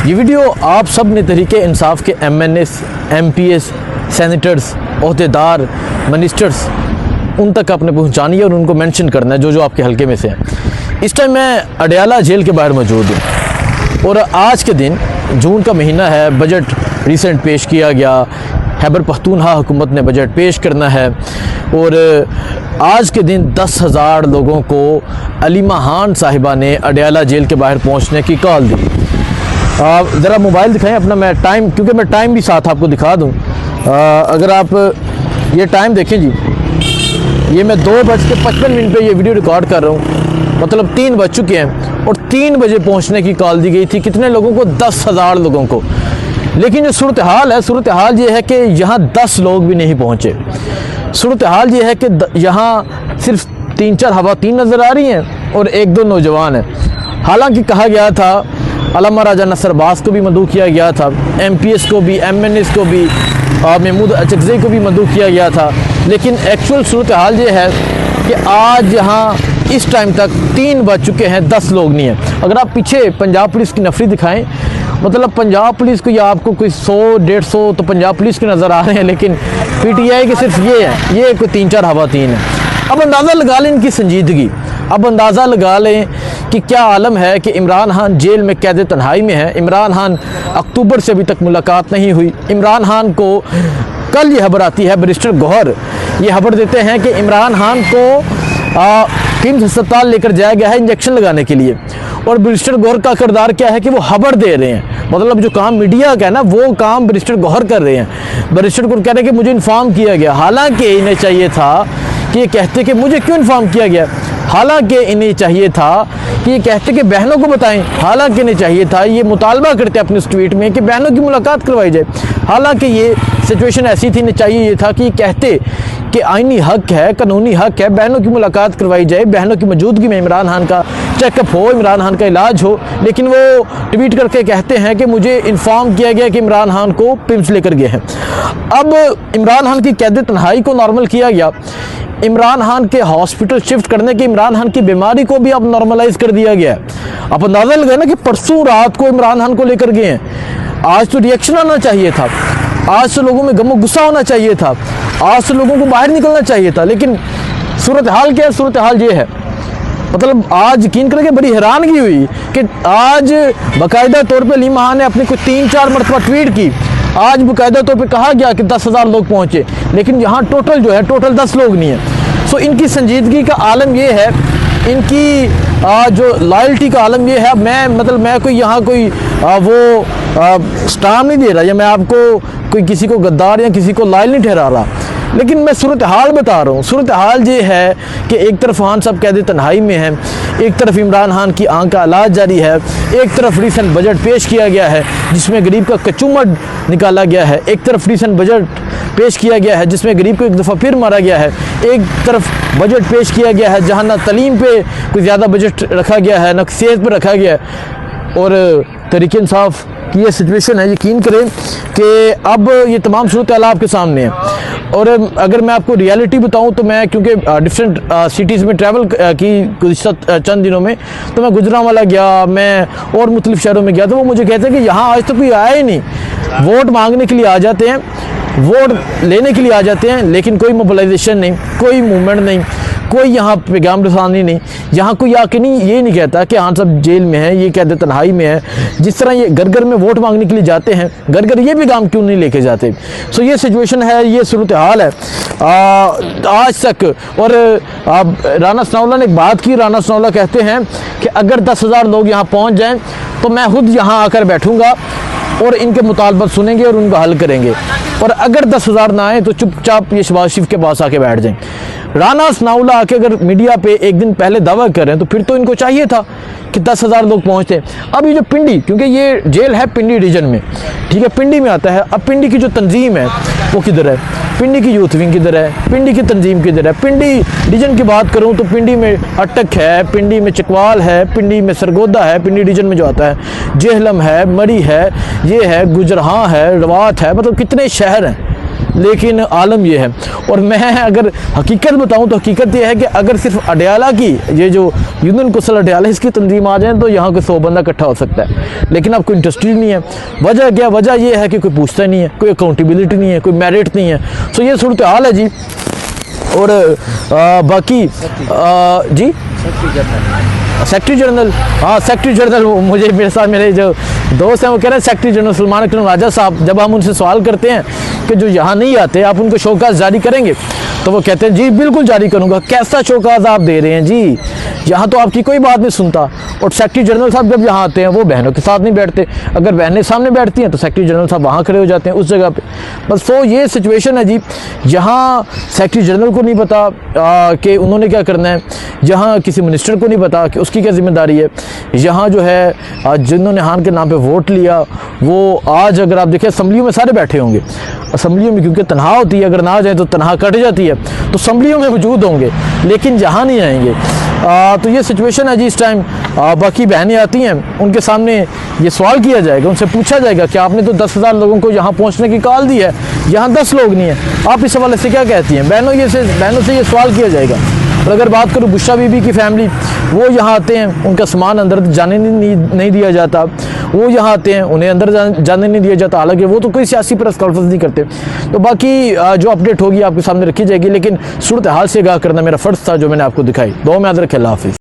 ये वीडियो आप सब ने तहरीक इंसाफ के MNS, MPS, सेनेटर्स, ओहदेदार, मिनिस्टर्स उन तक आपने पहुंचानी है और उनको मेंशन करना है जो आपके हलके में से हैं। इस टाइम मैं अडयाला जेल के बाहर मौजूद हूँ और आज के दिन जून का महीना है, बजट रिसेंट पेश किया गया, खैबर पख्तूनख्वा हुकूमत ने बजट पेश करना है और आज के दिन 10,000 लोगों को अलीमा खान साहिबा ने अडयाला जेल के बाहर पहुँचने की कॉल दी। ज़रा मोबाइल दिखाएं अपना, मैं टाइम, क्योंकि मैं टाइम भी साथ आपको दिखा दूं। अगर आप ये टाइम देखें जी, ये मैं 2:55 पे ये वीडियो रिकॉर्ड कर रहा हूँ, मतलब 3 बज चुके हैं और 3 बजे पहुँचने की कॉल दी गई थी। कितने लोगों को? 10,000 लोगों को। लेकिन जो सूरत हाल है, सूरत हाल ये है कि यहाँ 10 लोग भी नहीं पहुँचे। सूरत हाल ये है कि यहाँ सिर्फ 3-4 खवातीन नज़र आ रही हैं और 1-2 नौजवान हैं। हालांकि कहा गया था अल्लामा राजा नसर अब्बास को भी मदऊ किया गया था, MPS को भी, MNS को भी, महमूद अचकज़ई को भी मदऊ किया गया था। लेकिन एक्चुअल सूरत हाल ये है कि आज यहाँ इस टाइम तक 3 बज चुके हैं, 10 लोग नहीं हैं। अगर आप पीछे पंजाब पुलिस की नफरी दिखाएं, मतलब पंजाब पुलिस को या आपको कोई 100-150 तो पंजाब पुलिस के नज़र आ रहे हैं, लेकिन PTI के सिर्फ ये है, ये कोई 3-4 खवातीन हैं। अब अंदाज़ा लगा लें इनकी संजीदगी, अब अंदाज़ा लगा लें कि क्या आलम है कि इमरान खान जेल में कैद तन्हाई में है। इमरान खान अक्टूबर से अभी तक मुलाकात नहीं हुई। इमरान खान को कल ये खबर आती है, बैरिस्टर गौहर ये खबर देते हैं कि इमरान खान को किम्स अस्पताल लेकर जाया गया है इंजेक्शन लगाने के लिए, और बैरिस्टर गौहर का किरदार क्या है कि वो खबर दे रहे हैं। मतलब जो काम मीडिया का है ना, वो काम बैरिस्टर गौहर कर रहे हैं। बैरिस्टर गौहर कह रहे हैं कि मुझे इन्फॉर्म किया गया, हालांकि इन्हें चाहिए था कि ये कहते कि मुझे क्यों इन्फॉर्म किया गया, हालांकि इन्हें चाहिए था कि ये कहते कि बहनों को बताएं, हालांकि इन्हें चाहिए था, ये मुतालबा करते अपने उस ट्वीट में कि बहनों की मुलाकात करवाई जाए। हालांकि ये सिचुएशन ऐसी थी, इन्हें चाहिए ये था कि ये कहते कि आईनी हक है, कानूनी हक है, बहनों की मुलाकात करवाई जाए, बहनों की मौजूदगी में इमरान खान का चेकअप हो, इमरान खान का इलाज हो। लेकिन वो ट्वीट करके कहते हैं कि मुझे इन्फॉर्म किया गया कि इमरान खान को पिम्स लेकर गए हैं। अब इमरान खान की कैद तन्हाई को नॉर्मल किया गया, इमरान खान के हॉस्पिटल शिफ्ट करने की, इमरान खान की बीमारी को भी अब नॉर्मलाइज कर दिया गया है। अब अंदाजा लगाए ना कि परसों रात को इमरान खान को लेकर गए हैं। आज तो रिएक्शन आना चाहिए था, आज तो लोगों में गमो गुस्सा होना चाहिए था, आज तो लोगों को बाहर निकलना चाहिए था। लेकिन सूरत हाल क्या है? सूरत हाल ये है, मतलब आज यकीन करके बड़ी हैरानगी हुई कि आज बाकायदा तौर पर अलीमा खान ने अपनी कोई 3-4 मरतबा ट्वीट की, आज बाकायदा तौर पे कहा गया कि 10,000 लोग पहुँचे, लेकिन यहाँ टोटल जो है, टोटल 10 लोग नहीं है। सो इनकी संजीदगी का आलम ये है, इनकी जो लॉयल्टी का आलम ये है। मैं कोई यहाँ कोई वो स्टाम नहीं दे रहा, या मैं आपको कोई किसी को गद्दार या किसी को लॉयल नहीं ठहरा रहा, लेकिन मैं सूरत हाल बता रहा हूँ। सूरत हाल ये है कि एक तरफ खान साहब कैद तन्हाई में है, एक तरफ इमरान खान की आंख का इलाज जारी है, एक तरफ रिसेंट बजट पेश किया गया है जिसमें गरीब का कचूमर निकाला गया है, एक तरफ रिसेंट बजट पेश किया गया है जिसमें गरीब को एक दफ़ा फिर मारा गया है, एक तरफ बजट पेश किया गया है जहाँ ना तलीम पे कोई ज़्यादा बजट रखा गया है, ना सेहत पर रखा गया है। और तहरीक इंसाफ की ये सिचुएशन है, यकीन करें कि अब ये तमाम सूरत हाल आपके सामने है। और अगर मैं आपको रियलिटी बताऊं तो मैं, क्योंकि डिफरेंट सिटीज़ में ट्रैवल की गुज़िश्ता चंद दिनों में, तो मैं गुजरांवाला गया, मैं और मुख्तलिफ शहरों में गया, तो वो मुझे कहते हैं कि यहाँ आज तो कोई आया ही नहीं। वोट मांगने के लिए आ जाते हैं, वोट लेने के लिए आ जाते हैं, लेकिन कोई मोबिलाइजेशन नहीं, कोई मूवमेंट नहीं, कोई यहाँ पैगाम रसानी नहीं। यहाँ कोई आके नहीं ये नहीं कहता कि हाँ सब जेल में है, ये कैद तन्हाई में है। जिस तरह ये घर घर में वोट मांगने के लिए जाते हैं, घर घर ये पैगाम क्यों नहीं लेके जाते? सो ये सिचुएशन है, ये सूरत हाल है आज तक। और राना सनाउल्लाह ने एक बात की, राना सनाउल्लाह कहते हैं कि अगर 10,000 लोग यहाँ पहुँच जाएँ तो मैं खुद यहाँ आकर बैठूँगा और इनके मुतालबत सुनेंगे और उनका हल करेंगे, और अगर 10,000 ना आए तो चुपचाप ये शहबाज शरीफ के पास आके बैठ जाएं। राना सनाउल्लाह आके अगर मीडिया पे एक दिन पहले दावा करें तो फिर तो इनको चाहिए था कि 10,000 लोग पहुंचते। अब ये जो पिंडी, क्योंकि ये जेल है पिंडी रीजन में, ठीक है, पिंडी में आता है। अब पिंडी की जो तंजीम है वो किधर है? पिंडी की यूथ विंग किधर है? पिंडी की तंजीम किधर है? पिंडी रीजन की बात करूं तो पिंडी में अटक है, पिंडी में चकवाल है, पिंडी में सरगोदा है, पिंडी रीजन में जो आता है, जेहलम है, मरी है, ये है, गुजरहां है, रवात है, मतलब कितने शहर हैं। लेकिन आलम ये है। और मैं अगर हकीकत बताऊं तो हकीकत ये है कि अगर सिर्फ अडयाला की, ये जो यूनियन कौंसिल अडयाला, इसकी तंजीम आ जाए तो यहाँ कोई 100 बंदा इकट्ठा हो सकता है, लेकिन अब कोई इंटरेस्टेड नहीं है। वजह क्या? वजह ये है कि कोई पूछता नहीं है, कोई अकाउंटेबिलिटी नहीं है, कोई मेरिट नहीं है। सो ये सूरत हाल है जी। और बाकी जी सेक्रेटरी जनरल, हाँ सेक्रेटरी जनरल, मुझे मेरे साथ मेरे जो दोस्त हैं वो कह रहे हैं सेक्रेटरी जनरल सलमान अकरम राजा साहब, जब हम उनसे सवाल करते हैं कि जो यहाँ नहीं आते आप उनको शौकात जारी करेंगे, तो वो कहते हैं जी बिल्कुल जारी करूँगा। कैसा शौकात आप दे रहे हैं जी, यहाँ तो आपकी कोई बात नहीं सुनता। और सेक्रेटरी जनरल साहब जब यहाँ आते हैं वो बहनों के साथ नहीं बैठते, अगर बहनें सामने बैठती हैं तो सेक्रेटरी जनरल साहब वहाँ खड़े हो जाते हैं उस जगह पे। बस तो ये सिचुएशन है जी। यहाँ सेक्रेटरी जनरल को नहीं पता कि उन्होंने क्या करना है, यहाँ किसी मिनिस्टर को नहीं पता कि उसकी क्या जिम्मेदारी है। यहाँ जो है जिन्होंने हान के नाम पे वोट लिया वो आज अगर आप देखें असम्बलियों में सारे बैठे होंगे, असम्बलियों में क्योंकि तनहा होती है, अगर ना आ जाए तो तनहा कट जाती है, तो असम्बलियों में मौजूद होंगे लेकिन यहाँ नहीं आएंगे। तो ये सिचुएशन है जी इस टाइम। बाकी बहनें आती हैं, उनके सामने ये सवाल किया जाएगा, उनसे पूछा जाएगा कि आपने तो 10,000 लोगों को यहाँ पहुँचने की कॉल दी है, यहाँ 10 लोग नहीं हैं, आप इस हवाले से क्या कहती हैं? बहनों से ये सवाल किया जाएगा। और अगर बात करूँ बुशरा बीबी की फैमिली, वो यहाँ आते हैं, उनका सामान अंदर जाने नहीं दिया जाता, वो यहाँ आते हैं, उन्हें अंदर जाने नहीं दिया जाता, हालांकि वो तो कोई सियासी प्रेस कॉन्फ्रेंस नहीं करते। तो बाकी जो अपडेट होगी आपके सामने रखी जाएगी, लेकिन सूरत हाल से आगाह करना मेरा फ़र्ज़ था जो मैंने आपको दिखाई। दुआ में याद रखें। अल्लाह हाफ़िज़।